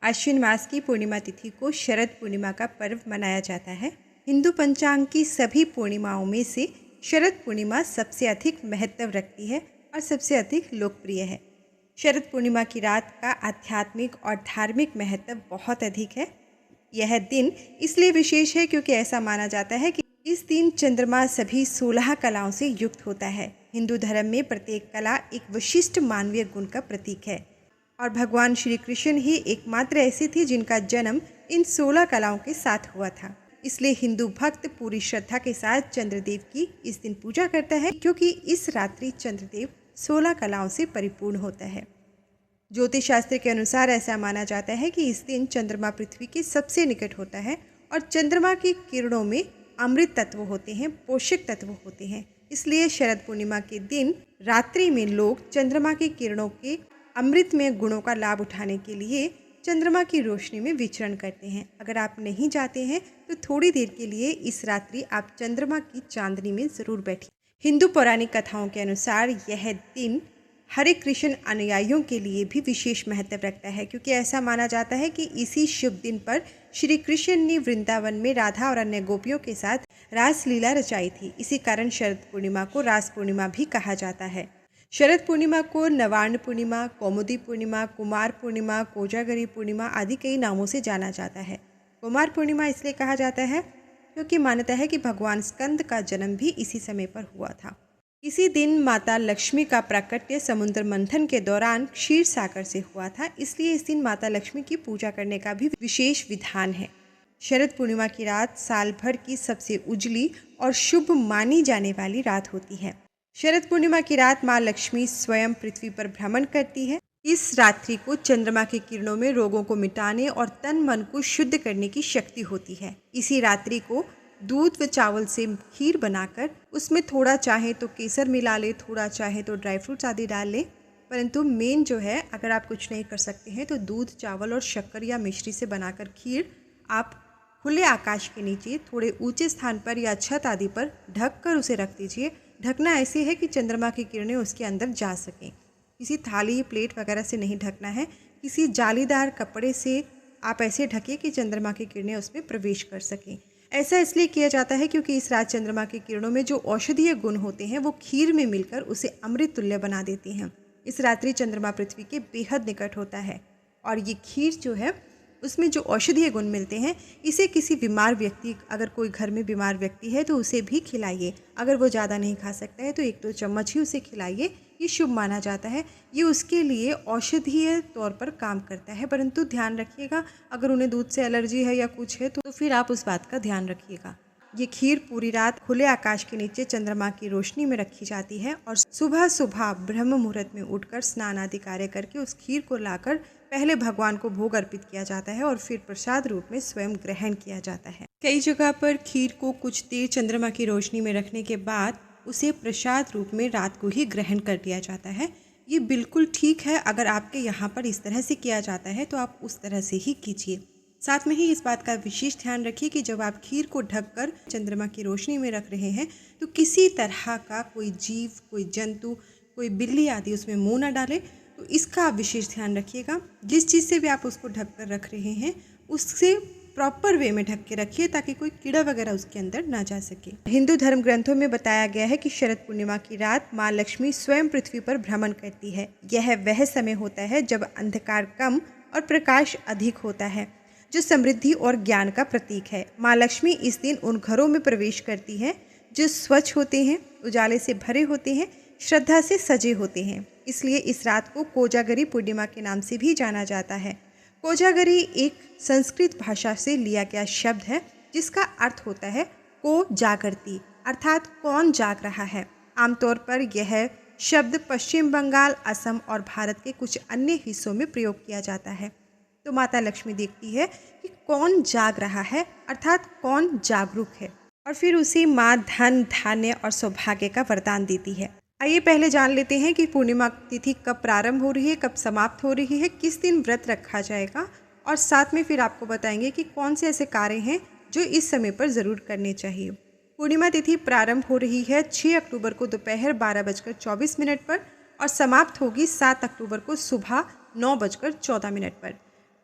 आश्विन मास की पूर्णिमा तिथि को शरद पूर्णिमा का पर्व मनाया जाता है। हिंदू पंचांग की सभी पूर्णिमाओं में से शरद पूर्णिमा सबसे अधिक महत्व रखती है और सबसे अधिक लोकप्रिय है। शरद पूर्णिमा की रात का आध्यात्मिक और धार्मिक महत्व बहुत अधिक है। यह दिन इसलिए विशेष है क्योंकि ऐसा माना जाता है कि इस दिन चंद्रमा सभी 16 कलाओं से युक्त होता है। हिंदू धर्म में प्रत्येक कला एक विशिष्ट मानवीय गुण का प्रतीक है और भगवान श्री कृष्ण ही एकमात्र ऐसे थे जिनका जन्म इन 16 कलाओं के साथ हुआ था। इसलिए हिंदू भक्त पूरी श्रद्धा के साथ चंद्रदेव की इस दिन पूजा करता है, क्योंकि इस रात्रि चंद्रदेव 16 कलाओं से परिपूर्ण होता है। ज्योतिष शास्त्र के अनुसार ऐसा माना जाता है कि इस दिन चंद्रमा पृथ्वी के सबसे निकट होता है और चंद्रमा की किरणों में अमृत तत्व होते हैं, पोषक तत्व होते हैं। इसलिए शरद पूर्णिमा के दिन रात्रि में लोग चंद्रमा की किरणों के अमृतमय गुणों का लाभ उठाने के लिए चंद्रमा की रोशनी में विचरण करते हैं। अगर आप नहीं जाते हैं तो थोड़ी देर के लिए इस रात्रि आप चंद्रमा की चांदनी में ज़रूर बैठिए। हिंदू पौराणिक कथाओं के अनुसार यह दिन हरे कृष्ण अनुयायियों के लिए भी विशेष महत्व रखता है, क्योंकि ऐसा माना जाता है कि इसी शुभ दिन पर श्री कृष्ण ने वृंदावन में राधा और अन्य गोपियों के साथ रासलीला रचाई थी। इसी कारण शरद पूर्णिमा को रास पूर्णिमा भी कहा जाता है। शरद पूर्णिमा को नवार्ण पूर्णिमा, कौमुदी पूर्णिमा, कुमार पूर्णिमा, कोजागरी पूर्णिमा आदि कई नामों से जाना जाता है। कुमार पूर्णिमा इसलिए कहा जाता है क्योंकि मान्यता है कि भगवान स्कंद का जन्म भी इसी समय पर हुआ था। इसी दिन माता लक्ष्मी का प्राकट्य समुद्र मंथन के दौरान क्षीर सागर से हुआ था, इसलिए इस दिन माता लक्ष्मी की पूजा करने का भी विशेष विधान है। शरद पूर्णिमा की रात साल भर की सबसे उजली और शुभ मानी जाने वाली रात होती है। शरद पूर्णिमा की रात माँ लक्ष्मी स्वयं पृथ्वी पर भ्रमण करती है। इस रात्रि को चंद्रमा की किरणों में रोगों को मिटाने और तन मन को शुद्ध करने की शक्ति होती है। इसी रात्रि को दूध व चावल से खीर बनाकर उसमें थोड़ा चाहे तो केसर मिला ले, थोड़ा चाहे तो ड्राई फ्रूट्स आदि डाल ले, परंतु मेन जो है, अगर आप कुछ नहीं कर सकते हैं तो दूध, चावल और शक्कर या मिश्री से बनाकर खीर आप खुले आकाश के नीचे थोड़े ऊंचे स्थान पर या छत आदि पर ढक कर उसे रख दीजिए। ढकना ऐसे है कि चंद्रमा की किरणें उसके अंदर जा सकें। किसी थाली, प्लेट वगैरह से नहीं ढकना है, किसी जालीदार कपड़े से आप ऐसे ढकें कि चंद्रमा की किरणें उसमें प्रवेश कर सकें। ऐसा इसलिए किया जाता है क्योंकि इस रात चंद्रमा की किरणों में जो औषधीय गुण होते हैं वो खीर में मिलकर उसे अमृत तुल्य बना देती हैं। इस रात्रि चंद्रमा पृथ्वी के बेहद निकट होता है और ये खीर जो है उसमें जो औषधीय गुण मिलते हैं, इसे किसी बीमार व्यक्ति, अगर कोई घर में बीमार व्यक्ति है तो उसे भी खिलाइए। अगर वो ज़्यादा नहीं खा सकता है तो 1-2 चम्मच ही उसे खिलाइए, ये शुभ माना जाता है। ये उसके लिए औषधीय तौर पर काम करता है, परंतु ध्यान रखिएगा अगर उन्हें दूध से एलर्जी है या कुछ है तो फिर आप उस बात का ध्यान रखिएगा। ये खीर पूरी रात खुले आकाश के नीचे चंद्रमा की रोशनी में रखी जाती है और सुबह सुबह ब्रह्म मुहूर्त में उठकर स्नान आदि कार्य करके उस खीर को लाकर पहले भगवान को भोग अर्पित किया जाता है और फिर प्रसाद रूप में स्वयं ग्रहण किया जाता है। कई जगह पर खीर को कुछ देर चंद्रमा की रोशनी में रखने के बाद उसे प्रसाद रूप में रात को ही ग्रहण कर लिया जाता है। ये बिल्कुल ठीक है। अगर आपके यहाँ पर इस तरह से किया जाता है तो आप उस तरह से ही कीजिए। साथ में ही इस बात का विशेष ध्यान रखिए कि जब आप खीर को ढककर चंद्रमा की रोशनी में रख रहे हैं तो किसी तरह का कोई जीव, कोई जंतु, कोई बिल्ली आदि उसमें मुंह न डाले, तो इसका विशेष ध्यान रखिएगा। जिस चीज़ से भी आप उसको ढक कर रख रहे हैं उससे प्रॉपर वे में ढक के रखिए ताकि कोई कीड़ा वगैरह उसके अंदर ना जा सके। हिंदू धर्म ग्रंथों में बताया गया है कि शरद पूर्णिमा की रात माँ लक्ष्मी स्वयं पृथ्वी पर भ्रमण करती है। यह वह समय होता है जब अंधकार कम और प्रकाश अधिक होता है, जो समृद्धि और ज्ञान का प्रतीक है। माँ लक्ष्मी इस दिन उन घरों में प्रवेश करती है जो स्वच्छ होते हैं, उजाले से भरे होते हैं, श्रद्धा से सजे होते हैं। इसलिए इस रात को कोजागरी पूर्णिमा के नाम से भी जाना जाता है। कोजागरी एक संस्कृत भाषा से लिया गया शब्द है जिसका अर्थ होता है को जागरती, अर्थात कौन जाग रहा है। आमतौर पर यह शब्द पश्चिम बंगाल, असम और भारत के कुछ अन्य हिस्सों में प्रयोग किया जाता है। तो माता लक्ष्मी देखती है कि कौन जाग रहा है, अर्थात कौन जागरूक है, और फिर उसे माँ धन, धान्य और सौभाग्य का वरदान देती है। आइए पहले जान लेते हैं कि पूर्णिमा तिथि कब प्रारंभ हो रही है, कब समाप्त हो रही है, किस दिन व्रत रखा जाएगा, और साथ में फिर आपको बताएंगे कि कौन से ऐसे कार्य हैं जो इस समय पर ज़रूर करने चाहिए। पूर्णिमा तिथि प्रारंभ हो रही है 6 अक्टूबर को दोपहर 12:24 पर और समाप्त होगी 7 अक्टूबर को सुबह 9:14 पर।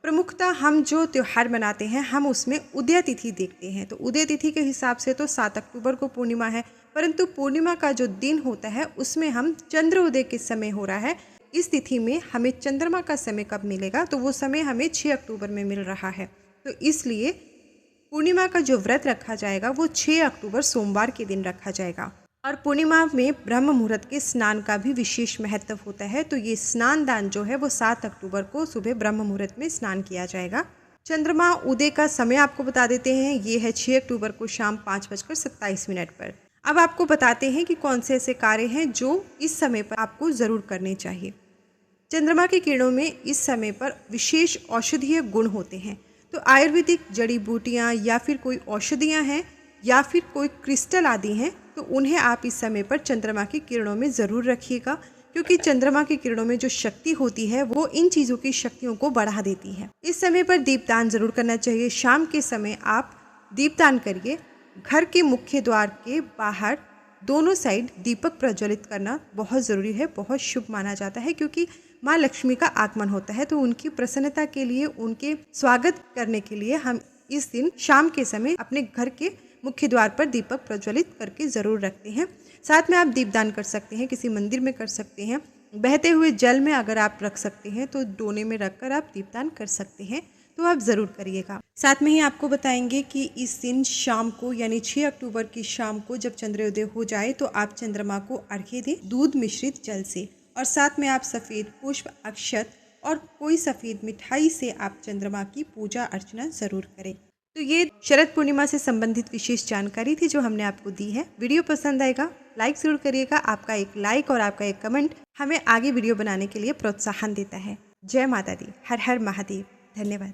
प्रमुखतः हम जो त्यौहार मनाते हैं हम उसमें उदय तिथि देखते हैं। तो उदय तिथि के हिसाब से तो 7 अक्टूबर को पूर्णिमा है, परंतु पूर्णिमा का जो दिन होता है उसमें हम चंद्रोदय के समय हो रहा है। इस तिथि में हमें चंद्रमा का समय कब मिलेगा, तो वो समय हमें 6 अक्टूबर में मिल रहा है। तो इसलिए पूर्णिमा का जो व्रत रखा जाएगा वो 6 अक्टूबर सोमवार के दिन रखा जाएगा। और पूर्णिमा में ब्रह्म मुहूर्त के स्नान का भी विशेष महत्व होता है। तो ये स्नान दान जो है वो 7 अक्टूबर को सुबह ब्रह्म मुहूर्त में स्नान किया जाएगा। चंद्रमा उदय का समय आपको बता देते हैं, ये है 6 अक्टूबर को शाम 5:27 पर। अब आपको बताते हैं कि कौन से ऐसे कार्य हैं जो इस समय पर आपको ज़रूर करने चाहिए। चंद्रमा की किरणों में इस समय पर विशेष औषधीय गुण होते हैं। तो आयुर्वेदिक जड़ी बूटियाँ या फिर कोई औषधियाँ हैं या फिर कोई क्रिस्टल आदि हैं, तो उन्हें आप इस समय पर चंद्रमा की किरणों में ज़रूर रखिएगा, क्योंकि चंद्रमा की किरणों में जो शक्ति होती है वो इन चीज़ों की शक्तियों को बढ़ा देती है। इस समय पर दीपदान ज़रूर करना चाहिए। शाम के समय आप दीपदान करिए। घर के मुख्य द्वार के बाहर दोनों साइड दीपक प्रज्वलित करना बहुत ज़रूरी है, बहुत शुभ माना जाता है, क्योंकि माँ लक्ष्मी का आगमन होता है। तो उनकी प्रसन्नता के लिए, उनके स्वागत करने के लिए हम इस दिन शाम के समय अपने घर के मुख्य द्वार पर दीपक प्रज्वलित करके ज़रूर रखते हैं। साथ में आप दीपदान कर सकते हैं, किसी मंदिर में कर सकते हैं, बहते हुए जल में अगर आप रख सकते हैं तो डोने में रखकर आप दीपदान कर सकते हैं। तो आप ज़रूर करिएगा। साथ में ही आपको बताएंगे कि इस दिन शाम को यानी 6 अक्टूबर की शाम को जब चंद्रोदय हो जाए तो आप चंद्रमा को अर्घ्य दें दूध मिश्रित जल से, और साथ में आप सफ़ेद पुष्प, अक्षत और कोई सफ़ेद मिठाई से आप चंद्रमा की पूजा अर्चना ज़रूर करें। तो ये शरद पूर्णिमा से संबंधित विशेष जानकारी थी जो हमने आपको दी है। वीडियो पसंद आएगा लाइक ज़रूर करिएगा। आपका एक लाइक और आपका एक कमेंट हमें आगे वीडियो बनाने के लिए प्रोत्साहन देता है। जय माता दी, हर हर महादेव। धन्यवाद।